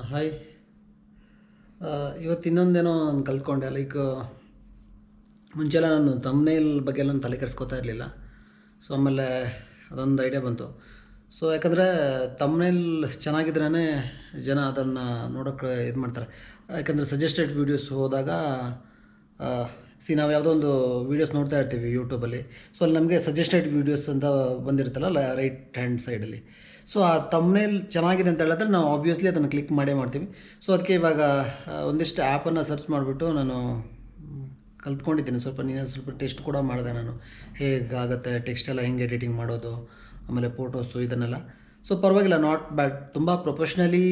Hi. ಇವತ್ತು ಇನ್ನೊಂದೇನೋ ನಾನು ಕಲ್ತ್ಕೊಂಡೆ. ಮುಂಚೆಲ್ಲ ನಾನು ತಮ್ನೇಲ್ ಬಗ್ಗೆ ಎಲ್ಲ ತಲೆ ಕೆಡಿಸ್ಕೊತಾ ಇರಲಿಲ್ಲ. ಸೊ ಆಮೇಲೆ ಅದೊಂದು ಐಡಿಯಾ ಬಂತು. ಸೊ ಯಾಕಂದರೆ ತಮ್ನೇಲ್ ಚೆನ್ನಾಗಿದ್ರೇ ಜನ ಅದನ್ನು ನೋಡೋಕ್ಕೆ ಇದು ಮಾಡ್ತಾರೆ. ಯಾಕಂದರೆ ಸಜೆಸ್ಟೆಡ್ ವೀಡಿಯೋಸ್ ಹೋದಾಗ ನಾವು ಯಾವುದೋ ಒಂದು ವೀಡಿಯೋಸ್ ನೋಡ್ತಾ ಇರ್ತೀವಿ ಯೂಟ್ಯೂಬಲ್ಲಿ. ಸೊ ಅಲ್ಲಿ ನಮಗೆ ಸಜೆಸ್ಟೆಡ್ ವೀಡಿಯೋಸ್ ಅಂತ ಬಂದಿರುತ್ತಲ್ಲ ರೈಟ್ ಹ್ಯಾಂಡ್ ಸೈಡಲ್ಲಿ. ಸೊ ಆ ತಮ್ನೇಲ್ ಚೆನ್ನಾಗಿದೆ ಅಂತ ಹೇಳಿದ್ರೆ ನಾವು ಆಬ್ವಿಯಸ್ಲಿ ಅದನ್ನು ಕ್ಲಿಕ್ ಮಾಡೇ ಮಾಡ್ತೀವಿ. ಸೊ ಅದಕ್ಕೆ ಇವಾಗ ಒಂದಿಷ್ಟು ಆ್ಯಪನ್ನು ಸರ್ಚ್ ಮಾಡಿಬಿಟ್ಟು ನಾನು ಕಲ್ತ್ಕೊಂಡಿದ್ದೀನಿ. ಸ್ವಲ್ಪ ಟೆಸ್ಟ್ ಕೂಡ ಮಾಡಿದೆ ನಾನು, ಹೇಗಾಗುತ್ತೆ ಟೆಕ್ಸ್ಟ್ ಎಲ್ಲ ಹೆಂಗೆ ಎಡಿಟಿಂಗ್ ಮಾಡೋದು, ಆಮೇಲೆ ಫೋಟೋಸು ಇದನ್ನೆಲ್ಲ. ಸೊ ಪರವಾಗಿಲ್ಲ, ನಾಟ್ ಬ್ಯಾಡ್. ತುಂಬ ಪ್ರೊಫೆಷ್ನಲಿ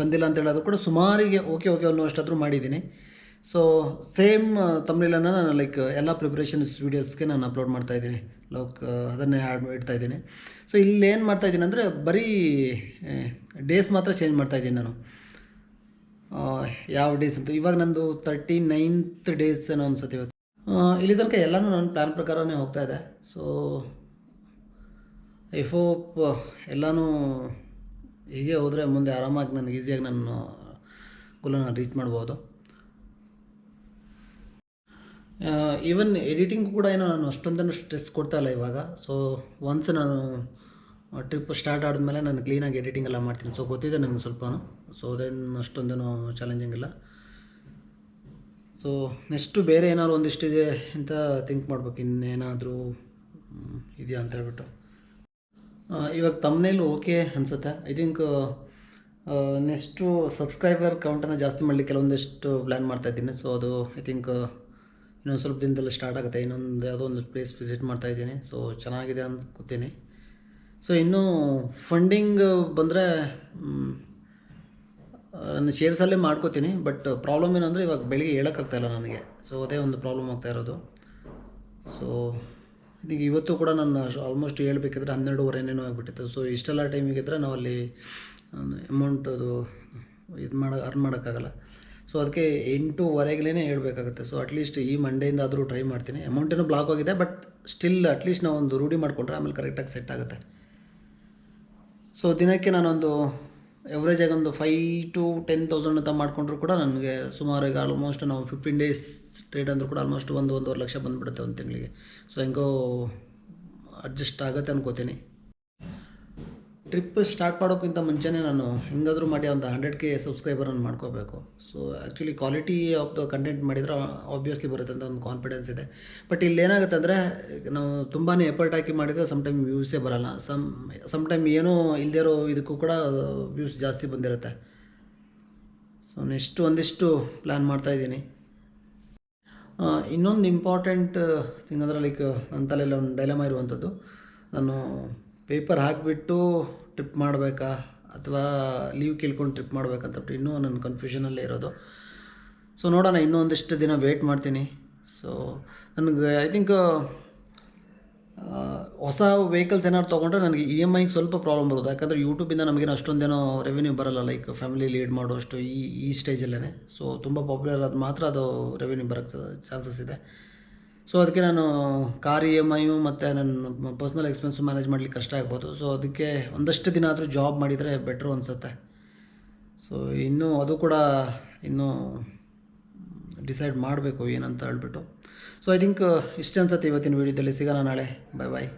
ಬಂದಿಲ್ಲ ಅಂತ ಹೇಳೋದು ಕೂಡ ಸುಮಾರಿಗೆ ಓಕೆ ಅನ್ನೋಷ್ಟಾದರೂ ಮಾಡಿದ್ದೀನಿ. ಸೊ ಸೇಮ್ ತಮ್ನೇಲನ್ನು ನಾನು ಎಲ್ಲ ಪ್ರಿಪ್ರೇಷನ್ಸ್ ವೀಡಿಯೋಸ್ಗೆ ನಾನು ಅಪ್ಲೋಡ್ ಮಾಡ್ತಾಯಿದ್ದೀನಿ. ಅದನ್ನೇ ಇಡ್ತಾಯಿದ್ದೀನಿ. ಸೊ ಇಲ್ಲೇನು ಮಾಡ್ತಾಯಿದ್ದೀನಿ ಅಂದರೆ ಬರೀ ಡೇಸ್ ಮಾತ್ರ ಚೇಂಜ್ ಮಾಡ್ತಾಯಿದ್ದೀನಿ ನಾನು. ಯಾವ ಡೇಸ್ ಅಂತ ಇವಾಗ ನಂದು 39th ಡೇಸ್ ಏನೋ ಅನ್ಸುತ್ತೆ ಇವತ್ತು. ಇಲ್ಲಿ ತನಕ ಎಲ್ಲನೂ ನನ್ನ ಪ್ಲ್ಯಾನ್ ಪ್ರಕಾರನೇ ಹೋಗ್ತಾಯಿದೆ. ಸೊ ಐ ಹೋಪ್ ಎಲ್ಲನೂ ಹೀಗೆ ಹೋದರೆ ಮುಂದೆ ಆರಾಮಾಗಿ ನನಗೆ ಈಸಿಯಾಗಿ ನಾನು ಗುಲನ ರೀಚ್ ಮಾಡ್ಬೋದು. ಈವನ್ ಎಡಿಟಿಂಗ್ ಕೂಡ ಏನೋ ನಾನು ಅಷ್ಟೊಂದೇನು ಸ್ಟ್ರೆಸ್ ಕೊಡ್ತಾಯಿಲ್ಲ ಇವಾಗ. ಸೊ ಒನ್ಸ್ ನಾನು ಟ್ರಿಪ್ ಸ್ಟಾರ್ಟ್ ಆದಮೇಲೆ ನಾನು ಕ್ಲೀನಾಗಿ ಎಡಿಟಿಂಗ್ ಎಲ್ಲ ಮಾಡ್ತೀನಿ. ಸೊ ಗೊತ್ತಿದೆ ನನಗೆ ಸ್ವಲ್ಪ. ಸೊ ಅದೇನು ಅಷ್ಟೊಂದೇನೋ ಚಾಲೆಂಜಿಂಗ್ ಇಲ್ಲ. ಸೊ ನೆಕ್ಸ್ಟು ಬೇರೆ ಏನಾದ್ರು ಒಂದಿಷ್ಟಿದೆ ಅಂತ ಥಿಂಕ್ ಮಾಡ್ಬೇಕು, ಇನ್ನೇನಾದರೂ ಇದೆಯಾ ಅಂತ ಹೇಳ್ಬಿಟ್ಟು. ಇವಾಗ ತಮ್ನೇಲ್ ಓಕೆ ಅನಿಸುತ್ತೆ. ಐ ಥಿಂಕ್ ನೆಕ್ಸ್ಟು ಸಬ್ಸ್ಕ್ರೈಬರ್ ಕೌಂಟನ್ನು ಜಾಸ್ತಿ ಮಾಡಲಿಕ್ಕೆ ಕೆಲವೊಂದಿಷ್ಟು ಪ್ಲ್ಯಾನ್ ಮಾಡ್ತಾಯಿದ್ದೀನಿ. ಸೊ ಅದು ಐ ಥಿಂಕ್ ಇನ್ನೊಂದು ಸ್ವಲ್ಪ ದಿನದಲ್ಲಿ ಸ್ಟಾರ್ಟ್ ಆಗುತ್ತೆ. ಇನ್ನೊಂದು ಯಾವುದೋ ಒಂದು ಪ್ಲೇಸ್ ವಿಸಿಟ್ ಮಾಡ್ತಾಯಿದ್ದೀನಿ. ಸೊ ಚೆನ್ನಾಗಿದೆ ಅಂದ್ಕೋತೀನಿ. ಸೊ ಇನ್ನೂ ಫಂಡಿಂಗ್ ಬಂದರೆ ನಾನು ಶೇರ್ಸಲ್ಲೇ ಮಾಡ್ಕೋತೀನಿ. ಬಟ್ ಪ್ರಾಬ್ಲಮ್ ಏನಂದರೆ ಇವಾಗ ಬೆಳಿಗ್ಗೆ ಹೇಳೋಕ್ಕಾಗ್ತಾಯಿಲ್ಲ ನನಗೆ. ಸೊ ಅದೇ ಒಂದು ಪ್ರಾಬ್ಲಮ್ ಆಗ್ತಾ ಇರೋದು. ಸೊ ಇದೀಗ ಇವತ್ತು ಕೂಡ ನಾನು ಆಲ್ಮೋಸ್ಟ್ ಹೇಳ್ಬೇಕಿದ್ರೆ 12:30 ಆಗಿಬಿಟ್ಟಿತ್ತು. ಸೊ ಇಷ್ಟೆಲ್ಲ ಟೈಮಿಗಿದ್ರೆ ನಾವು ಅಲ್ಲಿ ಅಮೌಂಟ್ ಅದು ಅರ್ನ್ ಮಾಡೋಕ್ಕಾಗಲ್ಲ. ಸೊ ಅದಕ್ಕೆ 8:30 ಹೇಳಬೇಕಾಗುತ್ತೆ. ಸೊ ಅಟ್ಲೀಸ್ಟ್ ಈ ಮಂಡೆಯಿಂದ ಆದರೂ ಟ್ರೈ ಮಾಡ್ತೀನಿ. ಅಮೌಂಟೇನೋ ಬ್ಲಾಕ್ ಆಗಿದೆ, ಬಟ್ ಸ್ಟಿಲ್ ಅಟ್ಲೀಸ್ಟ್ ನಾವು ಒಂದು ರೂಢಿ ಮಾಡಿಕೊಂಡ್ರೆ ಆಮೇಲೆ ಕರೆಕ್ಟಾಗಿ ಸೆಟ್ ಆಗುತ್ತೆ. ಸೊ ದಿನಕ್ಕೆ ನಾನೊಂದು ಎವ್ರೇಜಾಗಿ ಒಂದು 5,000 to 10,000 ಅಂತ ಮಾಡಿಕೊಂಡ್ರು ಕೂಡ ನನಗೆ ಸುಮಾರಾಗಿ ಆಲ್ಮೋಸ್ಟ್ ನಾವು 15 ಡೇಸ್ ಟ್ರೇಡ್ ಅಂದರೂ ಕೂಡ ಆಲ್ಮೋಸ್ಟ್ 1-1.5 ಲಕ್ಷ ಬಂದುಬಿಡುತ್ತೆ ಒಂದು ತಿಂಗಳಿಗೆ. ಸೊ ಹೆಂಗೋ ಅಡ್ಜಸ್ಟ್ ಆಗುತ್ತೆ ಅನ್ಕೋತೀನಿ. ಟ್ರಿಪ್ ಸ್ಟಾರ್ಟ್ ಮಾಡೋಕ್ಕಿಂತ ಮುಂಚೆನೇ ನಾನು ಹೆಂಗಾದರೂ ಮಾಡಿ ಒಂದು 100K ಸಬ್ಸ್ಕ್ರೈಬರನ್ನು ಮಾಡ್ಕೋಬೇಕು. So actually quality of the content ಮಾಡಿದರೆ ಆಬ್ವಿಯಸ್ಲಿ ಬರುತ್ತೆ ಅಂತ ಒಂದು ಕಾನ್ಫಿಡೆನ್ಸ್ ಇದೆ. ಬಟ್ ಇಲ್ಲೇನಾಗುತ್ತೆ ಅಂದರೆ ನಾವು ತುಂಬಾ ಎಫರ್ಟ್ ಹಾಕಿ ಮಾಡಿದರೆ ಸಮ್ಟೈಮ್ ವ್ಯೂಸೇ ಬರೋಲ್ಲ. ಸಮ್ಟೈಮ್ ಏನೋ ಇಲ್ಲದೇ ಇರೋ ಇದಕ್ಕೂ ಕೂಡ ವ್ಯೂಸ್ ಜಾಸ್ತಿ ಬಂದಿರುತ್ತೆ. ಸೊ ನೆಕ್ಸ್ಟ್ ಒಂದಿಷ್ಟು ಪ್ಲ್ಯಾನ್ ಮಾಡ್ತಾಯಿದ್ದೀನಿ. ಇನ್ನೊಂದು ಇಂಪಾರ್ಟೆಂಟ್ ಥಿಂಗ್ ಅಂದರೆ ನನ್ನ ತಲೆಯಲ್ಲಿ ಒಂದು ಡೈಲಮಾ ಇರುವಂಥದ್ದು, ನಾನು ಪೇಪರ್ ಹಾಕಿಬಿಟ್ಟು ಟ್ರಿಪ್ ಮಾಡಬೇಕಾ ಅಥವಾ ಲೀವ್ ಕೇಳ್ಕೊಂಡು ಟ್ರಿಪ್ ಮಾಡಬೇಕಂತ ಇನ್ನೂ ನನ್ನ ಕನ್ಫ್ಯೂಷನಲ್ಲೇ ಇರೋದು. ಸೊ ನೋಡೋಣ, ಇನ್ನೂ ಒಂದಿಷ್ಟು ದಿನ ವೆಯ್ಟ್ ಮಾಡ್ತೀನಿ. ಸೊ ನನಗೆ ಐ ಥಿಂಕ್ ಹೊಸ ವೆಹಿಕಲ್ಸ್ ಏನಾದ್ರು ತೊಗೊಂಡ್ರೆ ನನಗೆ EMI ಸ್ವಲ್ಪ ಪ್ರಾಬ್ಲಮ್ ಬರೋದು. ಯಾಕಂದರೆ ಯೂಟ್ಯೂಬಿಂದ ನಮಗೇನು ಅಷ್ಟೊಂದೇನೋ ರೆವೆನ್ಯೂ ಬರೋಲ್ಲ, ಫ್ಯಾಮಿಲಿ ಲೀಡ್ ಮಾಡೋಷ್ಟು ಈ ಸ್ಟೇಜಲ್ಲೇ. ಸೊ ತುಂಬ ಪಾಪ್ಯುಲರ್ ಅದು ಮಾತ್ರ ಅದು ರೆವೆನ್ಯೂ ಬರೋಕ್ಕೆ ಚಾನ್ಸಸ್ ಇದೆ. ಸೊ ಅದಕ್ಕೆ ನಾನು ಕಾರ್ EMI ಮತ್ತು ನನ್ನ ಪರ್ಸ್ನಲ್ ಎಕ್ಸ್ಪೆನ್ಸು ಮ್ಯಾನೇಜ್ ಮಾಡಲಿಕ್ಕೆ ಕಷ್ಟ ಆಗ್ಬೋದು. ಸೊ ಅದಕ್ಕೆ ಒಂದಷ್ಟು ದಿನ ಆದರೂ ಜಾಬ್ ಮಾಡಿದರೆ ಬೆಟ್ರು ಅನಿಸುತ್ತೆ. ಸೊ ಇನ್ನೂ ಅದು ಕೂಡ ಇನ್ನೂ ಡಿಸೈಡ್ ಮಾಡಬೇಕು ಏನಂತ ಹೇಳ್ಬಿಟ್ಟು. ಸೊ ಐ ಥಿಂಕ್ ಇಷ್ಟು ಅನ್ಸುತ್ತೆ ಇವತ್ತಿನ ವೀಡಿಯೋದಲ್ಲಿ. ಸಿಗೋಣ ನಾಳೆ. ಬಾಯ್.